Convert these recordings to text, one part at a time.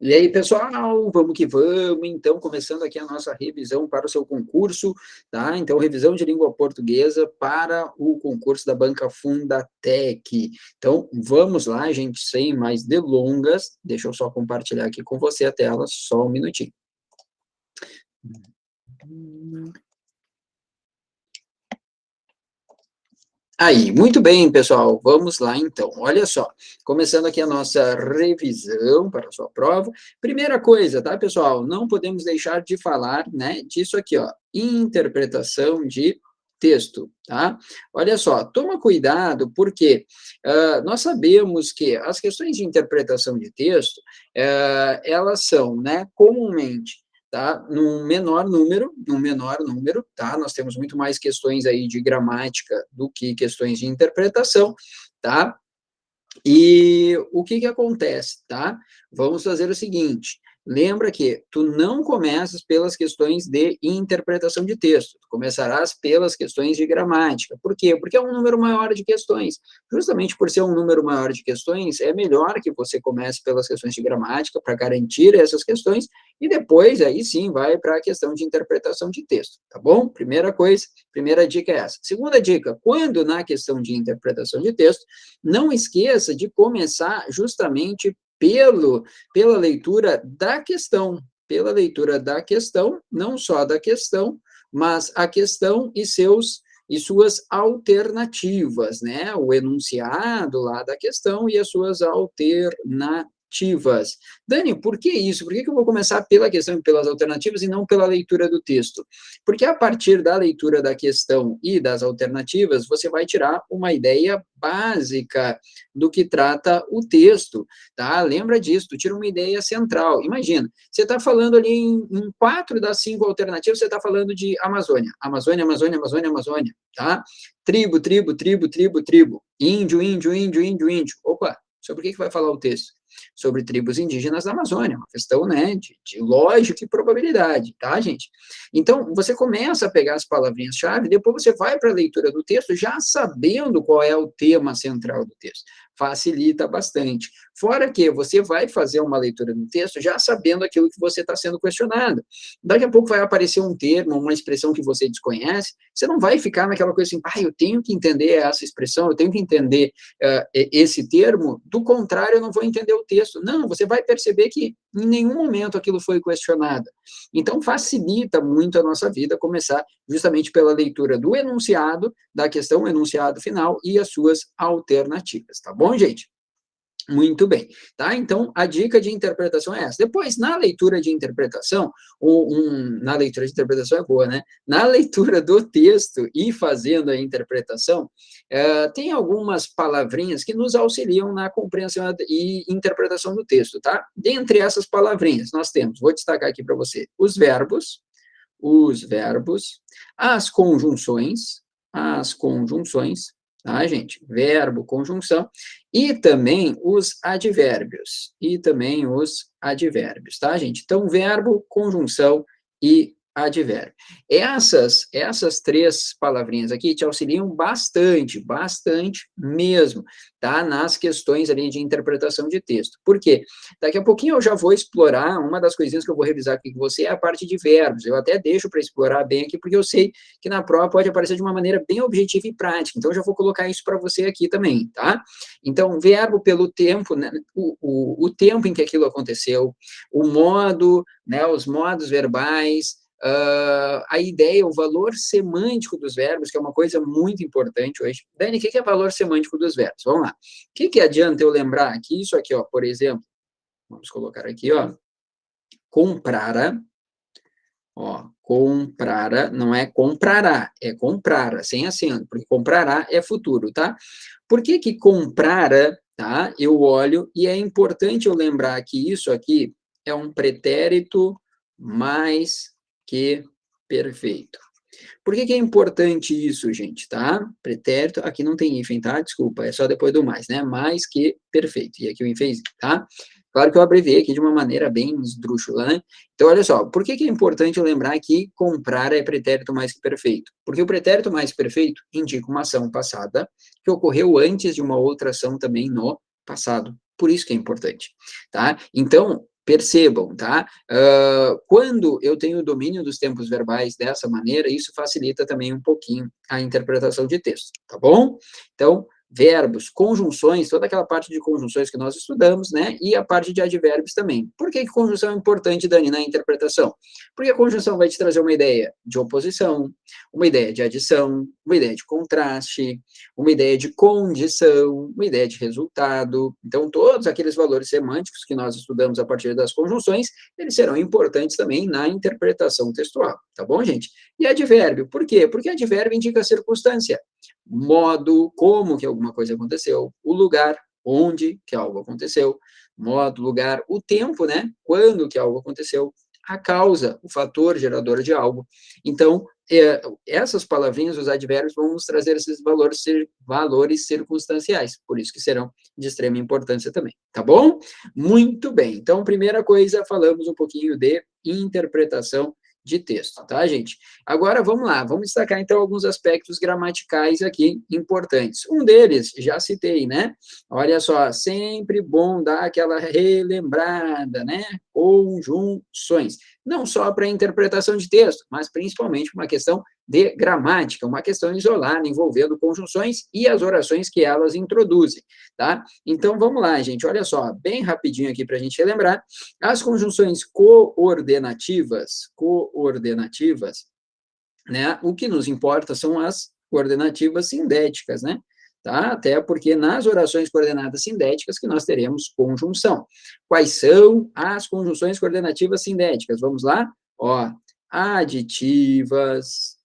E aí, pessoal, vamos que vamos. Então, começando aqui a nossa revisão para o seu concurso, tá? Então, revisão de língua portuguesa para o concurso da Banca Fundatec. Então, vamos lá, gente, sem mais delongas. Deixa eu só compartilhar aqui com você a tela, só um minutinho. Aí, muito bem, pessoal, vamos lá então. Olha só, começando aqui a nossa revisão para a sua prova. Primeira coisa, tá, pessoal? Não podemos deixar de falar, né, disso aqui, ó, interpretação de texto, tá? Olha só, toma cuidado, porque nós sabemos que as questões de interpretação de texto, elas são, né, comumente, tá? Num menor número, tá? Nós temos muito mais questões aí de gramática do que questões de interpretação, tá? E o que que acontece, tá? Vamos fazer o seguinte, lembra que tu não começas pelas questões de interpretação de texto, tu começarás pelas questões de gramática. Por quê? Porque é um número maior de questões. Justamente por ser um número maior de questões, é melhor que você comece pelas questões de gramática para garantir essas questões e depois, aí sim, vai para a questão de interpretação de texto, tá bom? Primeira coisa, primeira dica é essa. Segunda dica, quando na questão de interpretação de texto, não esqueça de começar justamente pela leitura pela leitura da questão, não só da questão, mas a questão e suas alternativas, né? O enunciado lá da questão e as suas alternativas. Dani, por que isso? Por que eu vou começar pela questão e pelas alternativas e não pela leitura do texto? Porque a partir da leitura da questão e das alternativas, você vai tirar uma ideia básica do que trata o texto, tá? Lembra disso, tu tira uma ideia central. Imagina, você está falando ali em 4 das 5 alternativas, você está falando de Amazônia. Amazônia, Amazônia, Amazônia, Amazônia, tá? Tribo, tribo, tribo, tribo, tribo. Índio, índio, índio, índio, índio. Opa, sobre o que vai falar o texto? Sobre tribos indígenas da Amazônia, uma questão, né, de lógica e probabilidade, tá, gente? Então, você começa a pegar as palavrinhas-chave, depois você vai para a leitura do texto já sabendo qual é o tema central do texto. Facilita bastante. Fora que você vai fazer uma leitura do texto já sabendo aquilo que você está sendo questionado. Daqui a pouco vai aparecer um termo, uma expressão que você desconhece, você não vai ficar naquela coisa assim, eu tenho que entender essa expressão, eu tenho que entender esse termo, do contrário, eu não vou entender o texto. Não, você vai perceber que em nenhum momento aquilo foi questionado. Então, facilita muito a nossa vida começar justamente pela leitura do enunciado, da questão, o enunciado final e as suas alternativas, tá bom, gente? Muito bem, tá? Então, a dica de interpretação é essa. Depois, na leitura de interpretação, na leitura de interpretação é boa, né? Na leitura do texto e fazendo a interpretação, tem algumas palavrinhas que nos auxiliam na compreensão e interpretação do texto, tá? Dentre essas palavrinhas, nós temos, vou destacar aqui para você, os verbos, as conjunções, tá, gente? Verbo, conjunção, e também os advérbios, tá, gente? Então, verbo, conjunção e advérbio. Essas 3 palavrinhas aqui te auxiliam bastante, bastante mesmo, tá? Nas questões ali de interpretação de texto. Por quê? Daqui a pouquinho eu já vou explorar, uma das coisinhas que eu vou revisar aqui com você é a parte de verbos. Eu até deixo para explorar bem aqui, porque eu sei que na prova pode aparecer de uma maneira bem objetiva e prática. Então, eu já vou colocar isso para você aqui também, tá? Então, verbo pelo tempo, né, o tempo em que aquilo aconteceu, o modo, né, os modos verbais, a ideia, o valor semântico dos verbos, que é uma coisa muito importante hoje. Dani, o que é valor semântico dos verbos? Vamos lá. O que adianta eu lembrar que isso aqui, ó, por exemplo, vamos colocar aqui, ó, comprara, ó, comprara, não é comprará, é comprara, sem acento, porque comprará é futuro, tá? Por que que comprara, tá? Eu olho, e é importante eu lembrar que isso aqui é um pretérito mais que perfeito. Por que que é importante isso, gente, tá? Pretérito, aqui não tem hífen, tá? Desculpa, é só depois do mais, né? Mais que perfeito. E aqui o hífen, tá? Claro que eu abreviei aqui de uma maneira bem esdrúxula, né? Então, olha só, por que que é importante lembrar que comprar é pretérito mais que perfeito? Porque o pretérito mais que perfeito indica uma ação passada que ocorreu antes de uma outra ação também no passado, Por isso que é importante, tá? Então, percebam, tá? Quando eu tenho o domínio dos tempos verbais dessa maneira, isso facilita também um pouquinho a interpretação de texto, tá bom? Então, verbos, conjunções, toda aquela parte de conjunções que nós estudamos, né? E a parte de advérbios também. Por que conjunção é importante, Dani, na interpretação? Porque a conjunção vai te trazer uma ideia de oposição, uma ideia de adição, uma ideia de contraste, uma ideia de condição, uma ideia de resultado. Então, todos aqueles valores semânticos que nós estudamos a partir das conjunções, eles serão importantes também na interpretação textual, tá bom, gente? E advérbio, por quê? Porque advérbio indica circunstância, modo, como que alguma coisa aconteceu, o lugar, onde que algo aconteceu, modo, lugar, o tempo, né? Quando que algo aconteceu, a causa, o fator gerador de algo. Então, essas palavrinhas, os advérbios, vão nos trazer esses valores circunstanciais, por isso que serão de extrema importância também, tá bom? Muito bem, então, primeira coisa, falamos um pouquinho de interpretação de texto, tá, gente? Agora, vamos lá, vamos destacar, então, alguns aspectos gramaticais aqui importantes. Um deles, já citei, né? Olha só, sempre bom dar aquela relembrada, né? Conjunções. Não só para interpretação de texto, mas principalmente uma questão de gramática, uma questão isolada, envolvendo conjunções e as orações que elas introduzem, tá? Então, vamos lá, gente, olha só, bem rapidinho aqui para a gente relembrar, as conjunções coordenativas, né, o que nos importa são as coordenativas sindéticas, né? Tá? Até porque nas orações coordenadas sindéticas que nós teremos conjunção. Quais são as conjunções coordenativas sindéticas? Vamos lá? Ó, aditivas,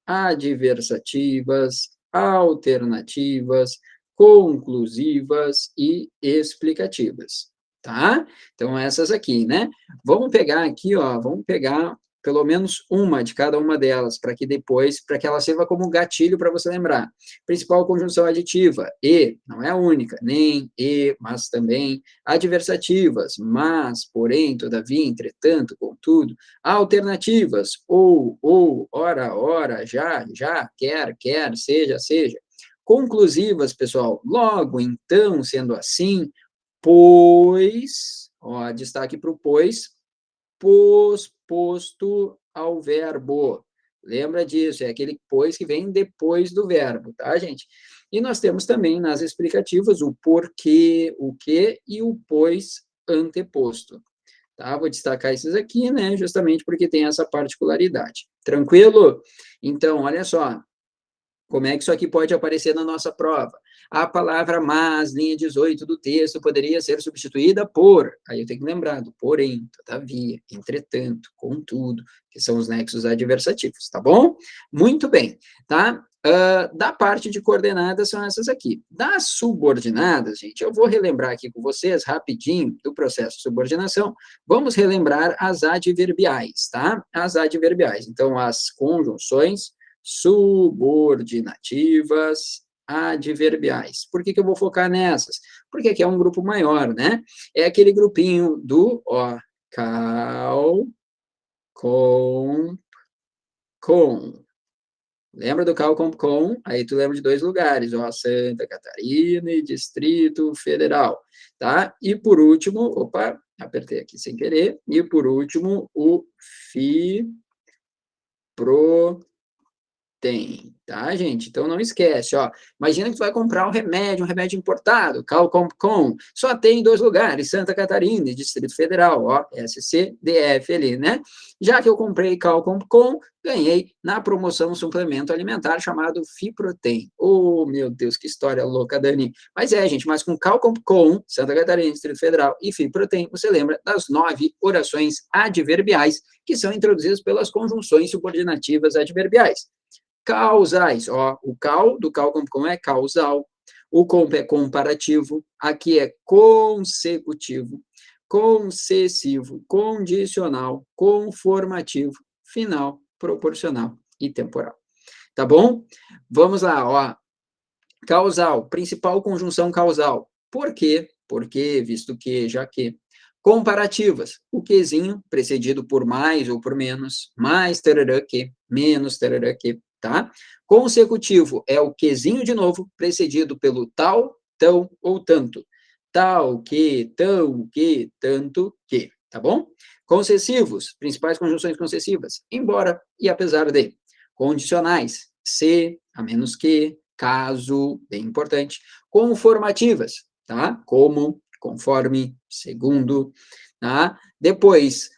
adversativas, alternativas, conclusivas e explicativas, tá? Então, essas aqui, né? Vamos pegar aqui, ó, vamos pegar pelo menos uma de cada uma delas, para que depois, para que ela sirva como gatilho para você lembrar. Principal conjunção aditiva, e, não é a única, nem, e, mas também. Adversativas, mas, porém, todavia, entretanto, contudo. Alternativas, ou, ora, já, quer, seja. Conclusivas, pessoal, logo, então, sendo assim, pois, ó, destaque para o posto ao verbo. Lembra disso, é aquele pois que vem depois do verbo, tá, gente? E nós temos também nas explicativas o porquê, o que e o pois anteposto. Tá? Vou destacar esses aqui, né? Justamente porque tem essa particularidade. Tranquilo? Então, olha só. Como é que isso aqui pode aparecer na nossa prova? A palavra mas, linha 18 do texto, poderia ser substituída por, aí eu tenho que lembrar do porém, todavia, entretanto, contudo, que são os nexos adversativos, tá bom? Muito bem, tá? Da parte de coordenadas são essas aqui. Das subordinadas, gente, eu vou relembrar aqui com vocês, rapidinho, do processo de subordinação, vamos relembrar as adverbiais, tá? As adverbiais, então, as conjunções subordinativas, adverbiais. Por que eu vou focar nessas? Porque aqui é um grupo maior, né? É aquele grupinho do, ó, cal, com. Lembra do cal, com? Aí tu lembra de dois lugares, ó, Santa Catarina e Distrito Federal, tá? E por último, opa, apertei aqui sem querer, e por último, o tem, tá, gente? Então não esquece, ó. Imagina que tu vai comprar um remédio importado, Calcompcom, só tem em dois lugares, Santa Catarina e Distrito Federal, ó, SCDF ali, né? Já que eu comprei Calcompcom, ganhei na promoção um suplemento alimentar chamado Fiprotem. Oh, meu Deus, que história louca, Dani. Mas gente, mas com Calcompcom, Santa Catarina, Distrito Federal e Fiprotem, você lembra das 9 orações adverbiais que são introduzidas pelas conjunções subordinativas adverbiais. Causais, ó, o cal do cal como é causal, o comp é comparativo, aqui é consecutivo, concessivo, condicional, conformativo, final, proporcional e temporal. Tá bom? Vamos lá, ó. Causal, principal conjunção causal. Por quê? Porque, visto que, já que. Comparativas, o quezinho precedido por mais ou por menos, mais tarará que, menos tarará que, tá? Consecutivo é o quezinho de novo, precedido pelo tal, tão ou tanto. tal que, tão que, tanto que, tá bom? Concessivos, principais conjunções concessivas, embora e apesar de. Condicionais, se, a menos que, caso, bem importante. Conformativas, tá? Como, conforme, segundo, tá? Depois,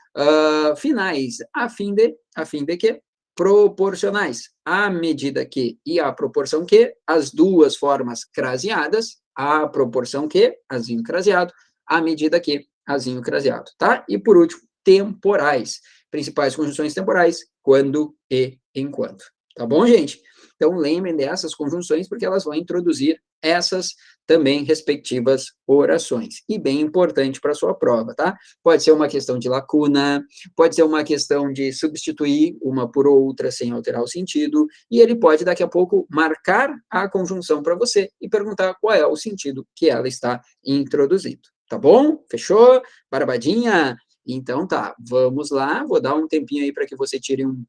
finais, a fim de que, proporcionais, à medida que e à proporção que, as duas formas craseadas, à proporção que, azinho craseado, à medida que, azinho craseado, tá? E por último, temporais, principais conjunções temporais, quando e enquanto, tá bom, gente? Então, lembrem dessas conjunções, porque elas vão introduzir essas também respectivas orações. E bem importante para a sua prova, tá? Pode ser uma questão de lacuna, pode ser uma questão de substituir uma por outra sem alterar o sentido, e ele pode, daqui a pouco, marcar a conjunção para você e perguntar qual é o sentido que ela está introduzindo. Tá bom? Fechou? Barbadinha? Então tá, vamos lá, vou dar um tempinho aí para que você tire um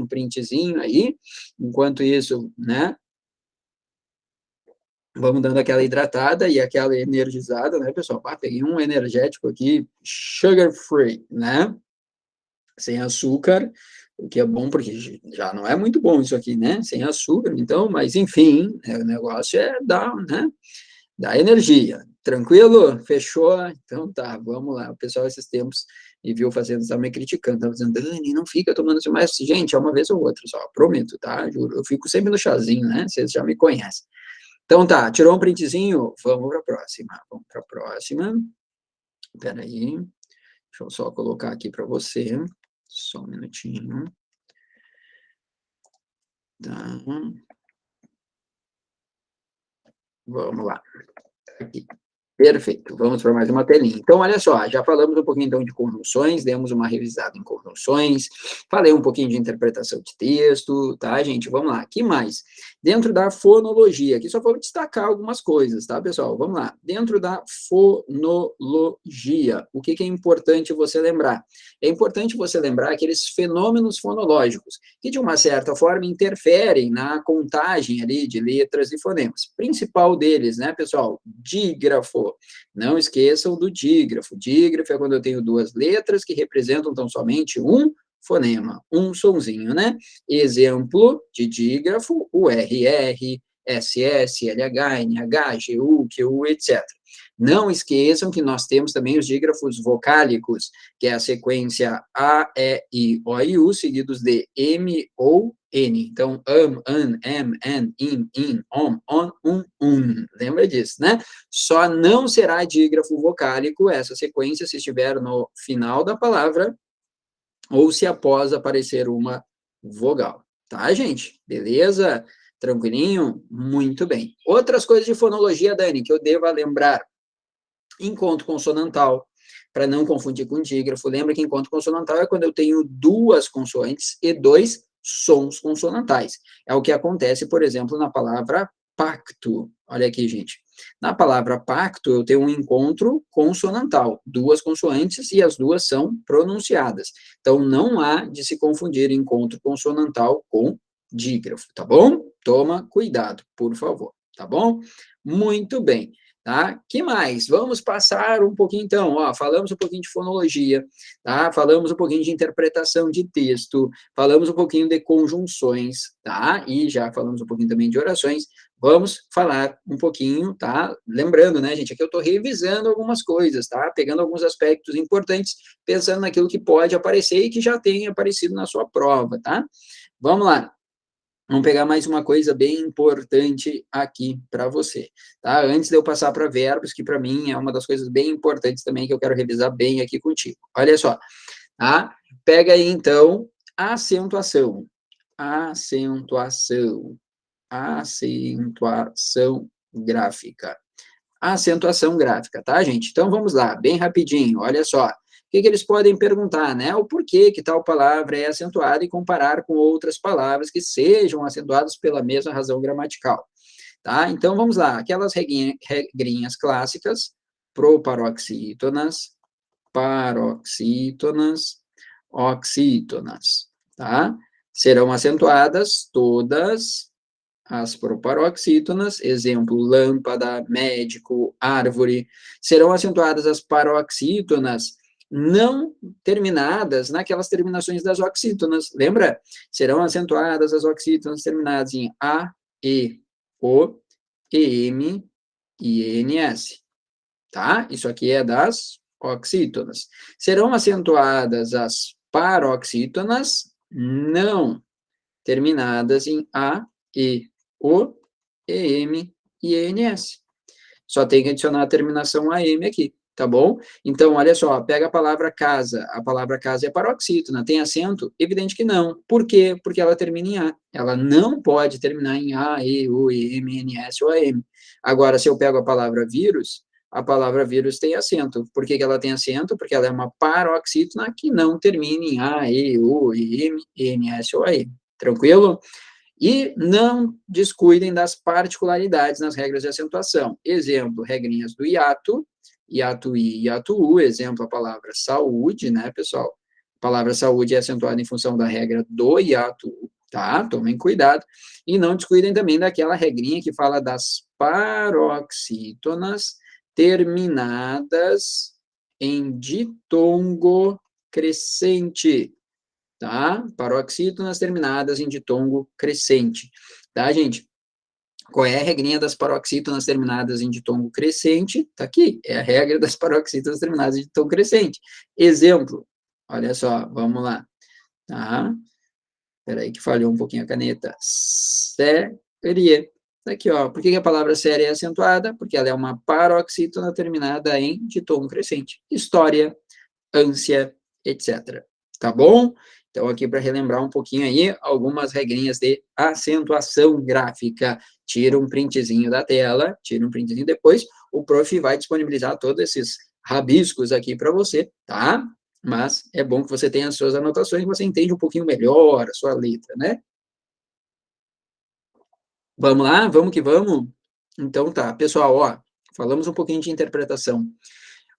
printzinho aí, enquanto isso, né, vamos dando aquela hidratada e aquela energizada, né, pessoal? Peguei um energético aqui, sugar free, né, sem açúcar, o que é bom, porque já não é muito bom isso aqui, né, sem açúcar, então, mas enfim, o negócio é dar, né, dar energia. Tranquilo? Fechou? Então tá, vamos lá. O pessoal esses tempos me viu fazendo, estava me criticando, estava dizendo, Dani, não fica tomando isso mais. Gente, é uma vez ou outra só, prometo, tá? Juro, eu fico sempre no chazinho, né? Vocês já me conhecem. Então tá, tirou um printzinho? Vamos para a próxima. Vamos para a próxima. Espera aí. Deixa eu só colocar aqui para você. Só um minutinho. Tá. Vamos lá. Aqui. Perfeito, vamos para mais uma telinha. Então, olha só, já falamos um pouquinho então de conjunções, demos uma revisada em conjunções, falei um pouquinho de interpretação de texto, tá, gente? Vamos lá, que mais? Dentro da fonologia, aqui só vou destacar algumas coisas, tá, pessoal? Vamos lá. Dentro da fonologia, o que é importante você lembrar? É importante você lembrar aqueles fenômenos fonológicos que, de uma certa forma, interferem na contagem ali de letras e fonemas. Principal deles, né, pessoal? Dígrafo. Não esqueçam do dígrafo. Dígrafo é quando eu tenho duas letras que representam tão somente um fonema, um sonzinho, né? Exemplo de dígrafo, o RR, SS, LH, NH, GU, QU, etc. Não esqueçam que nós temos também os dígrafos vocálicos, que é a sequência A, E, I, O, I, U, seguidos de M ou N. Então, an, an, in, on, lembra disso, né? Só não será dígrafo vocálico essa sequência se estiver no final da palavra ou se após aparecer uma vogal. Tá, gente? Beleza? Tranquilinho? Muito bem. Outras coisas de fonologia, Dani, que eu deva lembrar. Encontro consonantal, para não confundir com dígrafo. Lembra que encontro consonantal é quando eu tenho duas consoantes e dois sons consonantais. É o que acontece, por exemplo, na palavra pacto. Olha aqui, gente. Na palavra pacto, eu tenho um encontro consonantal, duas consoantes e as duas são pronunciadas. Então, não há de se confundir encontro consonantal com dígrafo, tá bom? Toma cuidado, por favor, tá bom? Muito bem. Tá? Que mais? Vamos passar um pouquinho, então, ó, falamos um pouquinho de fonologia, tá? Falamos um pouquinho de interpretação de texto, falamos um pouquinho de conjunções, tá? E já falamos um pouquinho também de orações. Vamos falar um pouquinho, tá? Lembrando, né, gente, aqui eu estou revisando algumas coisas, tá? Pegando alguns aspectos importantes, pensando naquilo que pode aparecer e que já tem aparecido na sua prova, tá? Vamos lá. Vamos pegar mais uma coisa bem importante aqui para você, tá? Antes de eu passar para verbos, que para mim é uma das coisas bem importantes também que eu quero revisar bem aqui contigo. Olha só, tá? Pega aí, então, acentuação. Acentuação. Acentuação gráfica. Acentuação gráfica, tá, gente? Então, vamos lá, bem rapidinho, olha só. O que eles podem perguntar, né? O porquê que tal palavra é acentuada e comparar com outras palavras que sejam acentuadas pela mesma razão gramatical, tá? Então, vamos lá. Aquelas regrinhas clássicas, proparoxítonas, paroxítonas, oxítonas, tá? Serão acentuadas todas as proparoxítonas, exemplo, lâmpada, médico, árvore, serão acentuadas as paroxítonas não terminadas naquelas terminações das oxítonas. Lembra? Serão acentuadas as oxítonas terminadas em A, E, O, EM e ENS. Tá? Isso aqui é das oxítonas. Serão acentuadas as paroxítonas não terminadas em A, E, O, EM e ENS. Só tem que adicionar a terminação AM aqui, tá bom? Então, olha só, pega a palavra casa é paroxítona, tem acento? Evidente que não. Por quê? Porque ela termina em A. Ela não pode terminar em A, E, U, EM, NS ou AM. Agora, se eu pego a palavra vírus tem acento. Por que ela tem acento? Porque ela é uma paroxítona que não termina em A, E, U, EM, NS ou AM. Tranquilo? E não descuidem das particularidades nas regras de acentuação. Exemplo, regrinhas do hiato, hiato I, hiato U, exemplo, a palavra saúde, né, pessoal? A palavra saúde é acentuada em função da regra do hiato U, tá? Tomem cuidado. E não descuidem também daquela regrinha que fala das paroxítonas terminadas em ditongo crescente, tá? Paroxítonas terminadas em ditongo crescente, tá, gente? Qual é a regrinha das paroxítonas terminadas em ditongo crescente? Tá aqui, é a regra das paroxítonas terminadas em ditongo crescente. Exemplo, olha só, vamos lá, tá? Peraí que falhou um pouquinho a caneta. Série. Tá aqui, ó. Por que a palavra série é acentuada? Porque ela é uma paroxítona terminada em ditongo crescente. História, ânsia, etc. Tá bom? Então, aqui para relembrar um pouquinho aí, algumas regrinhas de acentuação gráfica. Tira um printzinho da tela, tira um printzinho depois, o prof vai disponibilizar todos esses rabiscos aqui para você, tá? Mas é bom que você tenha as suas anotações, você entende um pouquinho melhor a sua letra, né? Vamos lá? Vamos que vamos? Então tá, pessoal, ó, falamos um pouquinho de interpretação.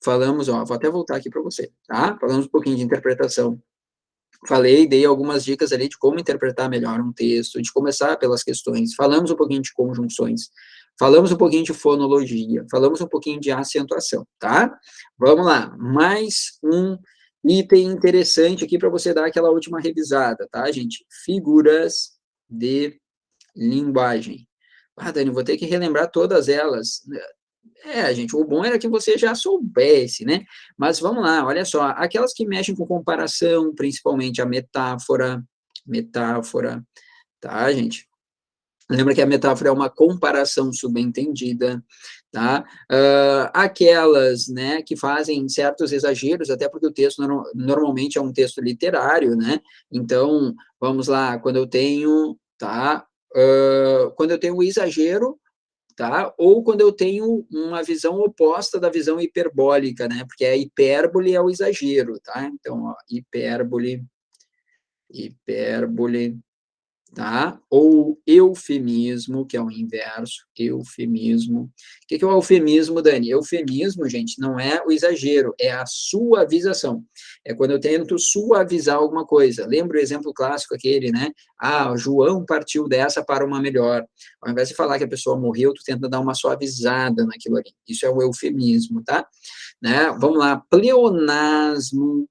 Falamos, ó, vou até voltar aqui para você, tá? Falamos um pouquinho de interpretação. Falei, dei algumas dicas ali de como interpretar melhor um texto, de começar pelas questões. Falamos um pouquinho de conjunções. Falamos um pouquinho de fonologia. Falamos um pouquinho de acentuação, tá? Vamos lá. Mais um item interessante aqui para você dar aquela última revisada, tá, gente? Figuras de linguagem. Ah, Dani, vou ter que relembrar todas elas. Gente, o bom era que você já soubesse, né? Mas vamos lá, olha só, aquelas que mexem com comparação, principalmente a metáfora, tá, gente? Lembra que a metáfora é uma comparação subentendida, tá? Aquelas, né, que fazem certos exageros, até porque o texto normalmente é um texto literário, né? Então, vamos lá, quando eu tenho, tá? Quando eu tenho o exagero, tá? Ou quando eu tenho uma visão oposta da visão hiperbólica, né? Porque a hipérbole é o exagero, tá? Então, ó, hipérbole, tá? Ou eufemismo, que é o inverso, eufemismo. O que é o eufemismo, Dani? Eufemismo, gente, não é o exagero, é a suavização. É quando eu tento suavizar alguma coisa. Lembra o exemplo clássico aquele, né? Ah, o João partiu dessa para uma melhor. Ao invés de falar que a pessoa morreu, tu tenta dar uma suavizada naquilo ali. Isso é o eufemismo, tá? Né? Vamos lá, pleonasmo.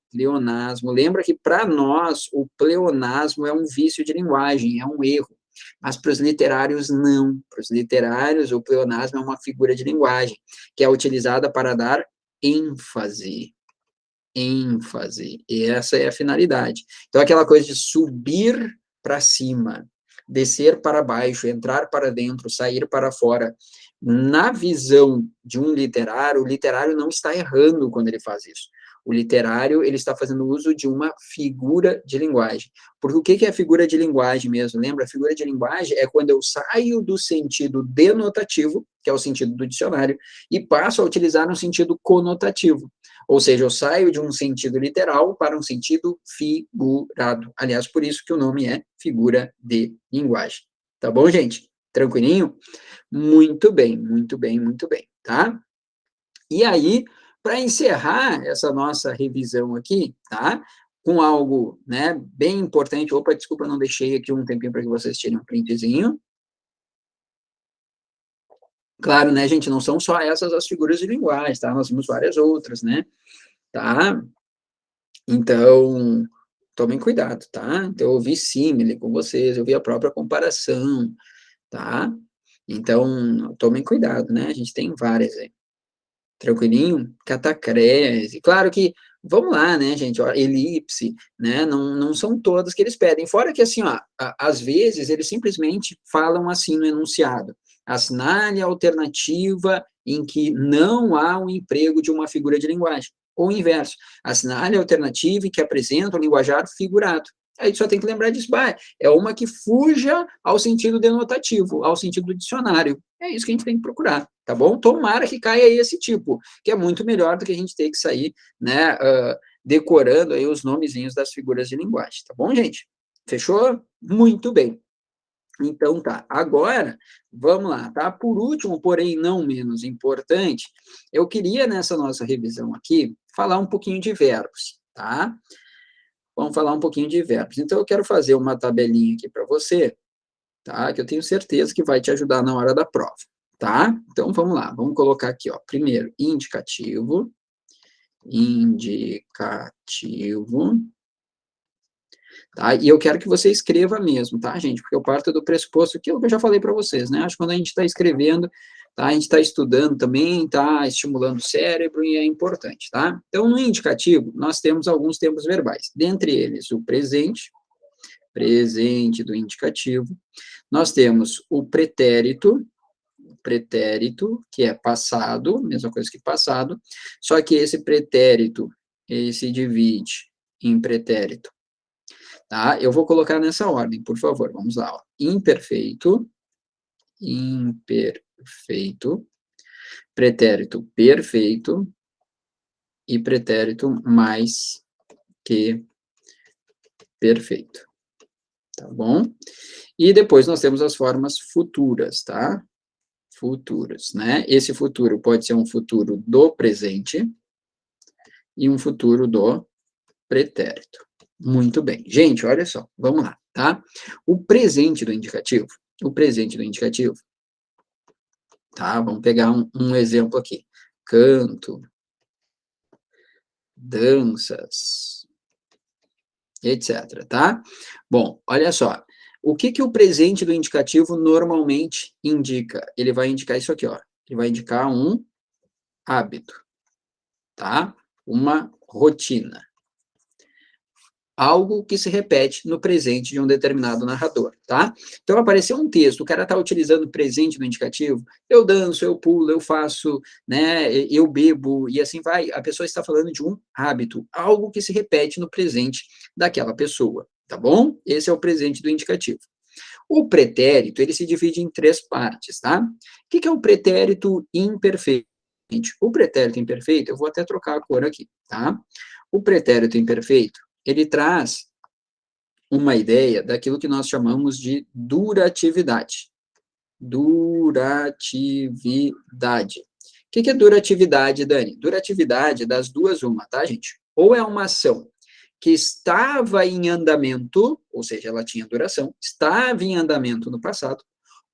Lembra que para nós o pleonasmo é um vício de linguagem, é um erro. Mas para os literários, não. Para os literários, o pleonasmo é uma figura de linguagem que é utilizada para dar ênfase. Ênfase. E essa é a finalidade. Então, aquela coisa de subir para cima, descer para baixo, entrar para dentro, sair para fora. Na visão de um literário, o literário não está errando quando ele faz isso. O literário, ele está fazendo uso de uma figura de linguagem. Porque o que é a figura de linguagem mesmo? Lembra? A figura de linguagem é quando eu saio do sentido denotativo, que é o sentido do dicionário, e passo a utilizar um sentido conotativo. Ou seja, eu saio de um sentido literal para um sentido figurado. Aliás, por isso que o nome é figura de linguagem. Tá bom, gente? Tranquilinho? Muito bem, muito bem, muito bem, tá? E aí, para encerrar essa nossa revisão aqui, tá? Com algo, né, bem importante. Opa, desculpa, não deixei aqui um tempinho para que vocês tirem um printzinho. Claro, né, gente, não são só essas as figuras de linguagem, tá? Nós temos várias outras, né? Tá? Então, tomem cuidado, tá? Então, eu vi símile com vocês, eu vi a própria comparação, tá? Então, tomem cuidado, né? A gente tem várias aí. Tranquilinho? Catacrese. Claro que, vamos lá, né, gente? Ó, elipse, né? Não são todas que eles pedem. Fora que, assim, ó, às vezes eles simplesmente falam assim no enunciado: assinale a alternativa em que não há um emprego de uma figura de linguagem. Ou o inverso: assinale a alternativa em que apresenta um linguajar figurado. Aí só tem que lembrar disso. Bah, é uma que fuja ao sentido denotativo, ao sentido do dicionário. É isso que a gente tem que procurar, tá bom? Tomara que caia aí esse tipo, que é muito melhor do que a gente ter que sair, né, decorando aí os nomezinhos das figuras de linguagem, tá bom, gente? Fechou? Muito bem. Então tá, agora, vamos lá, tá? Por último, porém não menos importante, eu queria nessa nossa revisão aqui, falar um pouquinho de verbos, tá? Vamos falar um pouquinho de verbos. Então, eu quero fazer uma tabelinha aqui para você, tá? Que eu tenho certeza que vai te ajudar na hora da prova, tá? Então, vamos lá, vamos colocar aqui, ó, primeiro, indicativo, tá? E eu quero que você escreva mesmo, tá, gente? Porque eu parto do pressuposto que eu já falei para vocês, né? Acho que quando a gente está escrevendo, tá? A gente está estudando também, tá estimulando o cérebro e é importante, tá? Então, no indicativo, nós temos alguns tempos verbais. Dentre eles, o presente do indicativo. Nós temos o pretérito, que é passado, mesma coisa que passado, só que esse pretérito, ele se divide em pretérito, tá? Eu vou colocar nessa ordem, por favor, vamos lá, ó. Imperfeito, pretérito perfeito e pretérito mais que perfeito, tá bom? E depois nós temos as formas futuras, tá? Futuras, né? Esse futuro pode ser um futuro do presente e um futuro do pretérito. Muito bem. Gente, olha só, vamos lá, tá? O presente do indicativo, tá? Vamos pegar um exemplo aqui. Canto, danças, etc, tá? Bom, olha só. O que o presente do indicativo normalmente indica? Ele vai indicar isso aqui, ó. Ele vai indicar um hábito, tá? Uma rotina. Algo que se repete no presente de um determinado narrador, tá? Então, apareceu um texto, o cara está utilizando o presente no indicativo, eu danço, eu pulo, eu faço, né, eu bebo, e assim vai. A pessoa está falando de um hábito, algo que se repete no presente daquela pessoa, tá bom? Esse é o presente do indicativo. O pretérito, ele se divide em três partes, tá? O que é o pretérito imperfeito? O pretérito imperfeito, eu vou até trocar a cor aqui, tá? O pretérito imperfeito, ele traz uma ideia daquilo que nós chamamos de duratividade. Duratividade. O que é duratividade, Dani? Duratividade, das duas, uma, tá, gente? Ou é uma ação que estava em andamento, ou seja, ela tinha duração, estava em andamento no passado,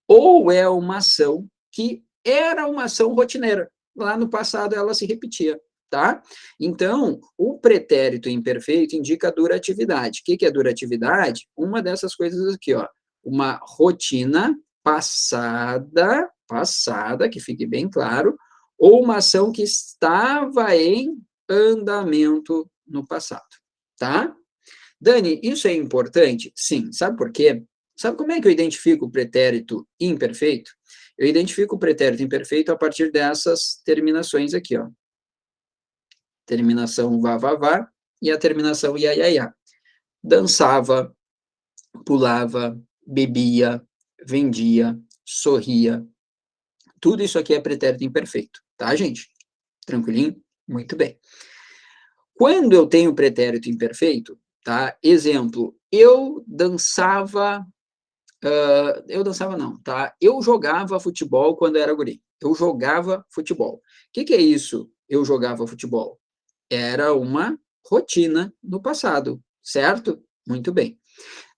ou é uma ação que era uma ação rotineira. Lá no passado ela se repetia, tá? Então, o pretérito imperfeito indica a duratividade. O que é duratividade? Uma dessas coisas aqui, ó. Uma rotina passada, que fique bem claro, ou uma ação que estava em andamento no passado, tá? Dani, isso é importante? Sim. Sabe por quê? Sabe como é que eu identifico o pretérito imperfeito? Eu identifico o pretérito imperfeito a partir dessas terminações aqui, ó. Terminação vá, e a terminação ia. Dançava, pulava, bebia, vendia, sorria. Tudo isso aqui é pretérito imperfeito, tá, gente? Tranquilinho? Muito bem. Quando eu tenho pretérito imperfeito, tá? Exemplo, eu dançava não, tá? Eu jogava futebol quando era guri. Eu jogava futebol. O que é isso? Eu jogava futebol. Era uma rotina no passado, certo? Muito bem.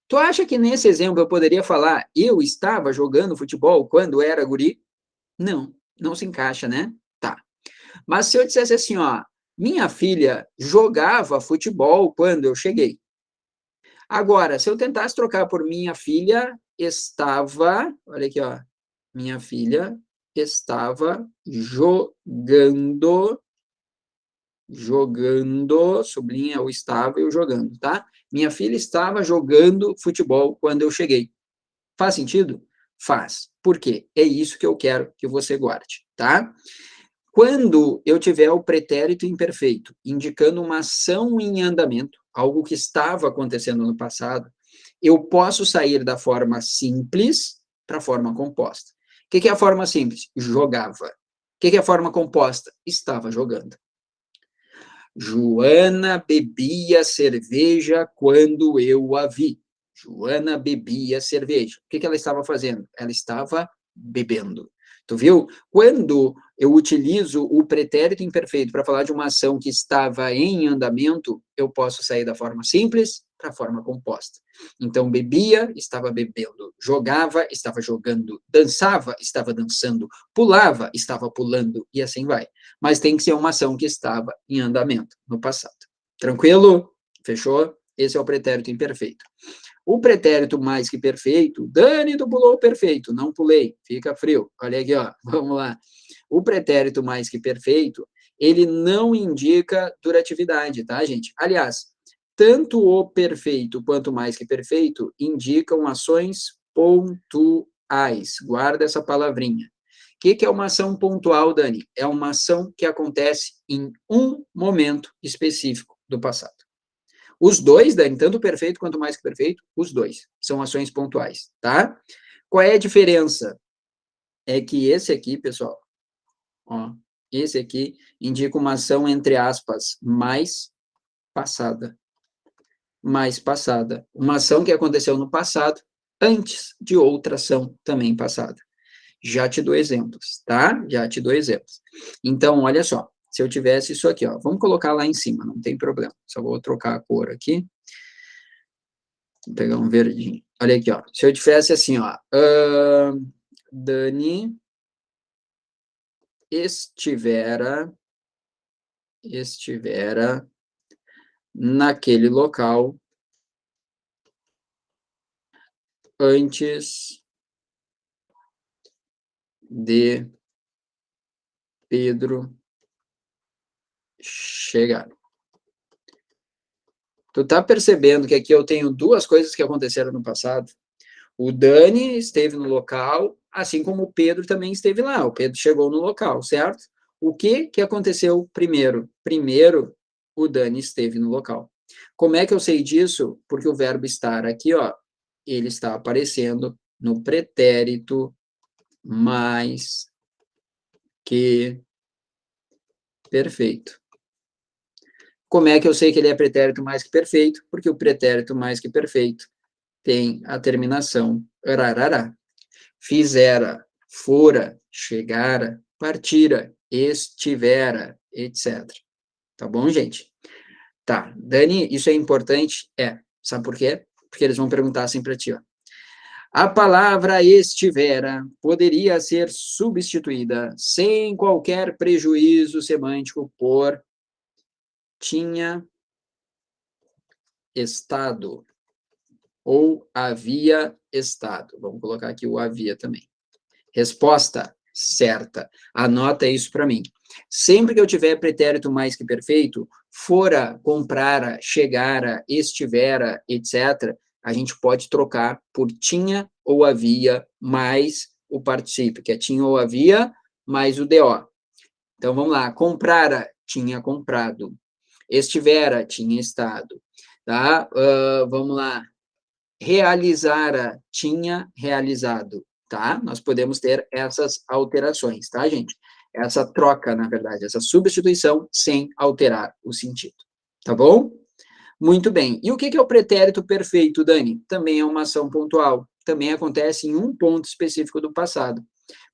Tu acha que nesse exemplo eu poderia falar eu estava jogando futebol quando era guri? Não, Não se encaixa, né? Tá. Mas se eu dissesse assim, ó, minha filha jogava futebol quando eu cheguei. Agora, se eu tentasse trocar por minha filha estava, olha aqui, ó, minha filha estava jogando, sublinha o estava e o jogando, tá? Minha filha estava jogando futebol quando eu cheguei. Faz sentido? Faz. Por quê? É isso que eu quero que você guarde, tá? Quando eu tiver o pretérito imperfeito, indicando uma ação em andamento, algo que estava acontecendo no passado, eu posso sair da forma simples para a forma composta. O que é a forma simples? Jogava. O que é a forma composta? Estava jogando. Joana bebia cerveja quando eu a vi. Joana bebia cerveja. O que ela estava fazendo? Ela estava bebendo. Tu viu? Quando eu utilizo o pretérito imperfeito para falar de uma ação que estava em andamento, eu posso sair da forma simples para a forma composta. Então, bebia, estava bebendo. Jogava, estava jogando. Dançava, estava dançando. Pulava, estava pulando. E assim vai. Mas tem que ser uma ação que estava em andamento no passado. Tranquilo? Fechou? Esse é o pretérito imperfeito. O pretérito mais que perfeito, Dani, tu pulou o perfeito. Não pulei, fica frio. Olha aqui, ó, vamos lá. O pretérito mais que perfeito, ele não indica duratividade, tá, gente? Aliás, tanto o perfeito quanto mais que perfeito indicam ações pontuais. Guarda essa palavrinha. O que é uma ação pontual, Dani? É uma ação que acontece em um momento específico do passado. Os dois, Dani, tanto perfeito quanto mais que perfeito, os dois são ações pontuais, tá? Qual é a diferença? É que esse aqui, pessoal, ó, esse aqui indica uma ação, entre aspas, mais passada. Mais passada. Uma ação que aconteceu no passado, antes de outra ação também passada. Já te dou exemplos, tá? Já te dou exemplos. Então, olha só, se eu tivesse isso aqui, ó, vamos colocar lá em cima, não tem problema. Só vou trocar a cor aqui. Vou pegar um verdinho. Olha aqui, ó. Se eu tivesse assim, ó, Dani estivera naquele local antes de Pedro chegar. Tu tá percebendo que aqui eu tenho duas coisas que aconteceram no passado? O Dani esteve no local, assim como o Pedro também esteve lá. O Pedro chegou no local, certo? O que aconteceu primeiro? Primeiro, o Dani esteve no local. Como é que eu sei disso? Porque o verbo estar aqui, ó, ele está aparecendo no pretérito mais que perfeito. Como é que eu sei que ele é pretérito mais que perfeito? Porque o pretérito mais que perfeito tem a terminação rarará. Fizera, fora, chegara, partira, estivera, etc. Tá bom, gente? Tá. Dani, isso é importante? É. Sabe por quê? Porque eles vão perguntar assim para ti, ó. A palavra estivera poderia ser substituída sem qualquer prejuízo semântico por tinha estado ou havia estado. Vamos colocar aqui o havia também. Resposta certa. Anota isso para mim. Sempre que eu tiver pretérito mais que perfeito, fora, comprara, chegara, estivera, etc., a gente pode trocar por tinha ou havia mais o particípio, que é tinha ou havia mais o DO. Então, vamos lá. Comprara, tinha comprado. Estivera, tinha estado. Tá? Vamos lá. Realizara, tinha realizado, tá? Nós podemos ter essas alterações, tá, gente? Essa troca, na verdade, essa substituição sem alterar o sentido, tá bom? Muito bem. E o que é o pretérito perfeito, Dani? Também é uma ação pontual. Também acontece em um ponto específico do passado.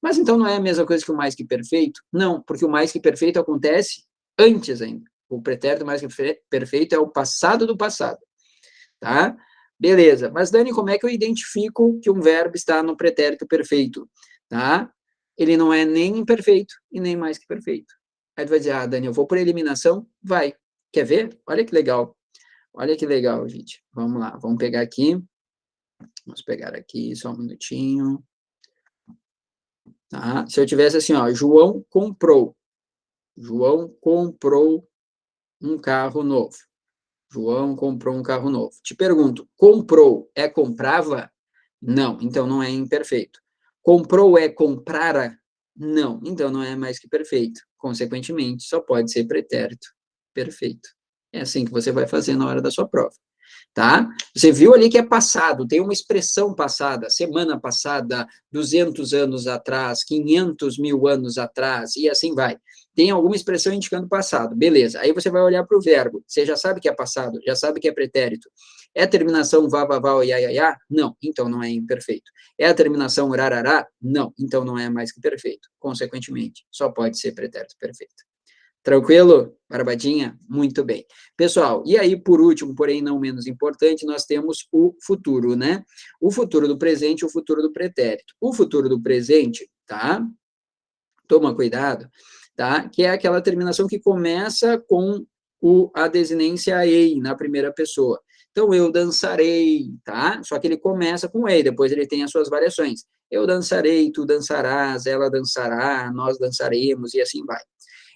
Mas então não é a mesma coisa que o mais que perfeito? Não, porque o mais que perfeito acontece antes ainda. O pretérito mais que perfeito é o passado do passado, tá? Beleza. Mas, Dani, como é que eu identifico que um verbo está no pretérito perfeito? Tá? ele não é nem imperfeito e nem mais que perfeito. Aí tu vai dizer, ah, Dani, eu vou por eliminação? Vai. Quer ver? Olha que legal. Olha que legal, gente. Vamos lá, vamos pegar aqui. Vamos pegar aqui, só um minutinho. Tá? Se eu tivesse assim, ó, João comprou um carro novo. João comprou um carro novo. Te pergunto, comprou é comprava? Não, então não é imperfeito. Comprou é comprara? Não, então não é mais que perfeito. Consequentemente, só pode ser pretérito perfeito. É assim que você vai fazer na hora da sua prova. Tá? Você viu ali que é passado, tem uma expressão passada, semana passada, 200 anos atrás, 500 mil anos atrás, e assim vai. Tem alguma expressão indicando passado, beleza. Aí você vai olhar para o verbo, você já sabe que é passado, já sabe que é pretérito. É a terminação vá, vá, vá, ia, ia, ia? Não, então não é imperfeito. É a terminação rarará? Não, então não é mais que perfeito. Consequentemente, só pode ser pretérito perfeito. Tranquilo? Barbadinha? Muito bem. Pessoal, e aí, por último, porém não menos importante, nós temos o futuro, né? O futuro do presente e o futuro do pretérito. O futuro do presente, tá? Toma cuidado, tá? Que é aquela terminação que começa com a desinência ei, na primeira pessoa. Então, eu dançarei, tá? Só que ele começa com ei, depois ele tem as suas variações. Eu dançarei, tu dançarás, ela dançará, nós dançaremos, e assim vai.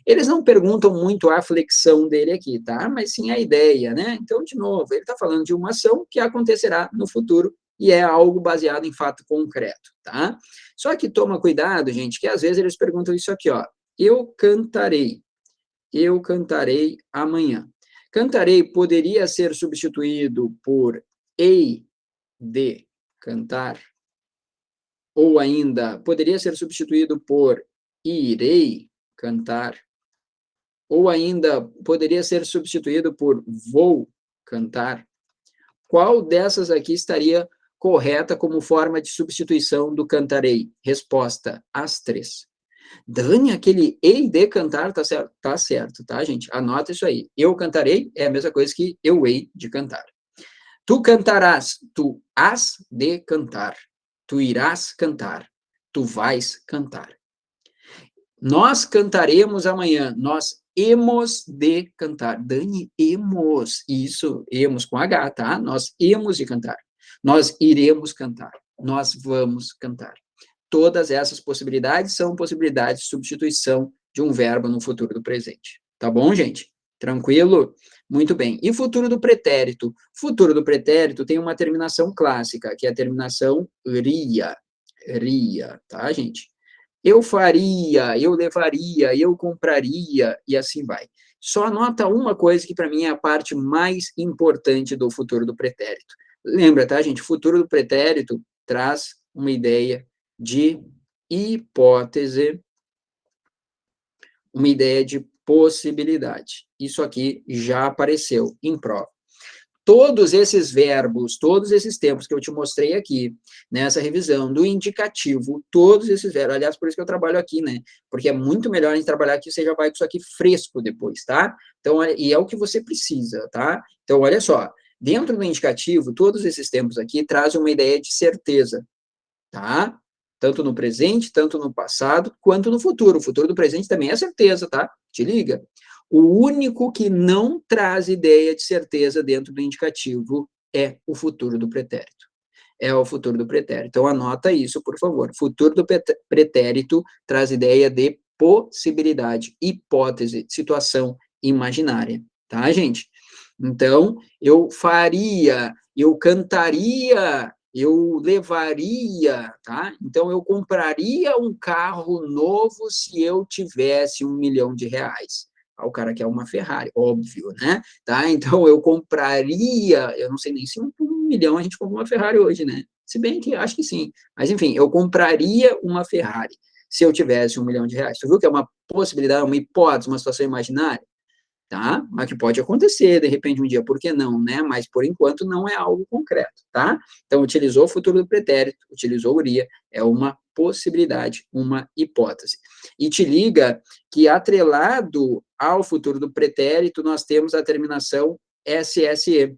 Eles não perguntam muito a flexão dele aqui, tá? Mas sim a ideia, né? Então, de novo, ele está falando de uma ação que acontecerá no futuro e é algo baseado em fato concreto, tá? Só que toma cuidado, gente, que às vezes eles perguntam isso aqui, ó. Eu cantarei amanhã. Cantarei poderia ser substituído por hei de cantar, ou ainda poderia ser substituído por irei cantar, ou ainda poderia ser substituído por vou cantar. Qual dessas aqui estaria correta como forma de substituição do cantarei? Resposta: as três. Dani, aquele hei de cantar tá certo, tá, gente? Anota isso aí. Eu cantarei é a mesma coisa que eu hei de cantar. Tu cantarás, tu has de cantar. Tu irás cantar, tu vais cantar. Nós cantaremos amanhã, nós hemos de cantar. Dani, hemos, isso, hemos com H, tá? Nós hemos de cantar. Nós iremos cantar. Nós vamos cantar. Todas essas possibilidades são possibilidades de substituição de um verbo no futuro do presente. Tá bom, gente? Tranquilo? Muito bem. E futuro do pretérito? Futuro do pretérito tem uma terminação clássica, que é a terminação ria. Ria, tá, gente? Eu faria, eu levaria, eu compraria, e assim vai. Só anota uma coisa que para mim é a parte mais importante do futuro do pretérito. Lembra, tá, gente? O futuro do pretérito traz uma ideia de hipótese, uma ideia de possibilidade. Isso aqui já apareceu em prova. Todos esses verbos, todos esses tempos que eu te mostrei aqui, nessa revisão do indicativo, todos esses verbos, aliás, por isso que eu trabalho aqui, né? Porque é muito melhor a gente trabalhar aqui, você já vai com isso aqui fresco depois, tá? Então, e é o que você precisa, tá? Então, olha só, dentro do indicativo, todos esses tempos aqui trazem uma ideia de certeza, tá? Tanto no presente, tanto no passado, quanto no futuro. O futuro do presente também é certeza, tá? Te liga. O único que não traz ideia de certeza dentro do indicativo é o futuro do pretérito. É o futuro do pretérito. Então, anota isso, por favor. Futuro do pretérito traz ideia de possibilidade, hipótese, situação imaginária. Tá, gente? Então, eu faria, eu cantaria, eu levaria, tá? Então, eu compraria um carro novo se eu tivesse R$ 1.000.000. O cara quer uma Ferrari, óbvio, né? Tá? Então, eu compraria, eu não sei nem se por 1.000.000 a gente compra uma Ferrari hoje, né? Se bem que acho que sim. Mas, enfim, eu compraria uma Ferrari se eu tivesse R$ 1.000.000. Tu viu que é uma possibilidade, uma hipótese, uma situação imaginária? Tá? Mas que pode acontecer, de repente, um dia, por que não, né? Mas, por enquanto, não é algo concreto, tá? Então, utilizou o futuro do pretérito, utilizou o iria, é uma possibilidade, uma hipótese. E te liga que, atrelado ao futuro do pretérito, nós temos a terminação SSE,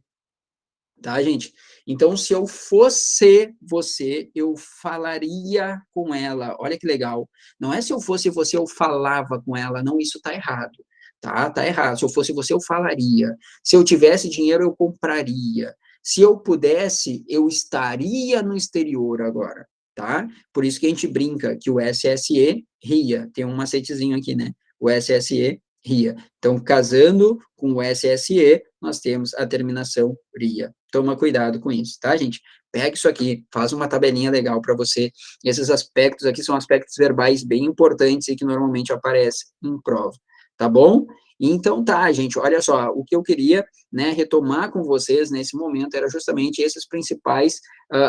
tá, gente? Então, se eu fosse você, eu falaria com ela. Olha que legal. Não é se eu fosse você, eu falava com ela. Não, isso tá errado. Tá errado. Se eu fosse você, eu falaria. Se eu tivesse dinheiro, eu compraria. Se eu pudesse, eu estaria no exterior agora, tá? Por isso que a gente brinca que o SSE ria. Tem um macetezinho aqui, né? O SSE ria. Então, casando com o SSE, nós temos a terminação ria. Toma cuidado com isso, tá, gente? Pega isso aqui, faz uma tabelinha legal para você. Esses aspectos aqui são aspectos verbais bem importantes e que normalmente aparecem em prova, tá bom? Então tá, gente, olha só, o que eu queria, né, retomar com vocês nesse momento era justamente esses principais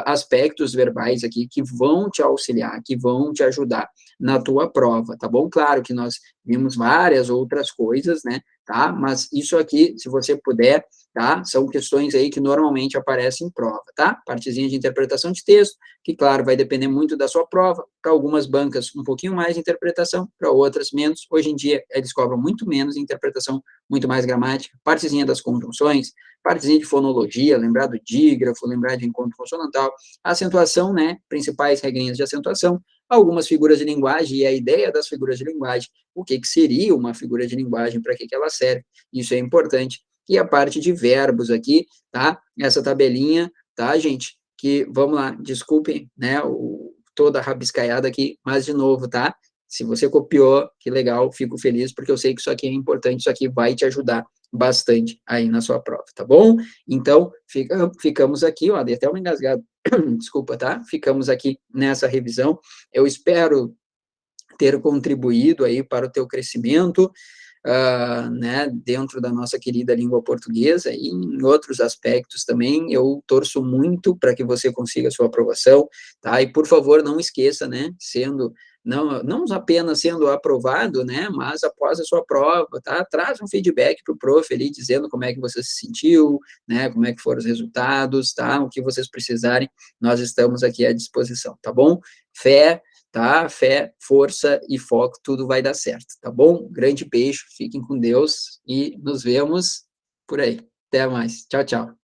aspectos verbais aqui que vão te auxiliar, que vão te ajudar na tua prova, tá bom? Claro que nós vimos várias outras coisas, né, tá? Mas isso aqui, se você puder, tá? São questões aí que normalmente aparecem em prova, tá? Partezinha de interpretação de texto, que, claro, vai depender muito da sua prova. Para algumas bancas, um pouquinho mais de interpretação, para outras, menos. Hoje em dia, eles cobram muito menos interpretação, muito mais gramática. Partezinha das conjunções, partezinha de fonologia, lembrar do dígrafo, lembrar de encontro consonantal, acentuação, né? Principais regrinhas de acentuação, algumas figuras de linguagem e a ideia das figuras de linguagem, o que seria uma figura de linguagem, para que ela serve, isso é importante. E a parte de verbos aqui, tá? Essa tabelinha, tá, gente? Que, vamos lá, desculpem, né, toda a rabiscaiada aqui, mas de novo, tá? Se você copiou, que legal, fico feliz, porque eu sei que isso aqui é importante, isso aqui vai te ajudar bastante aí na sua prova, tá bom? Então, ficamos aqui, ó, dei até uma engasgada, desculpa, tá? Ficamos aqui nessa revisão, eu espero ter contribuído aí para o teu crescimento, né, dentro da nossa querida língua portuguesa e em outros aspectos também. Eu torço muito para que você consiga a sua aprovação, tá? E por favor, não esqueça, né, não apenas sendo aprovado, né, mas após a sua prova, tá? Traz um feedback para o prof ali, dizendo como é que você se sentiu, né, como é que foram os resultados, tá? O que vocês precisarem, nós estamos aqui à disposição, tá bom? Fé, tá? Fé, força e foco, tudo vai dar certo, tá bom? Grande beijo, fiquem com Deus e nos vemos por aí. Até mais. Tchau, tchau.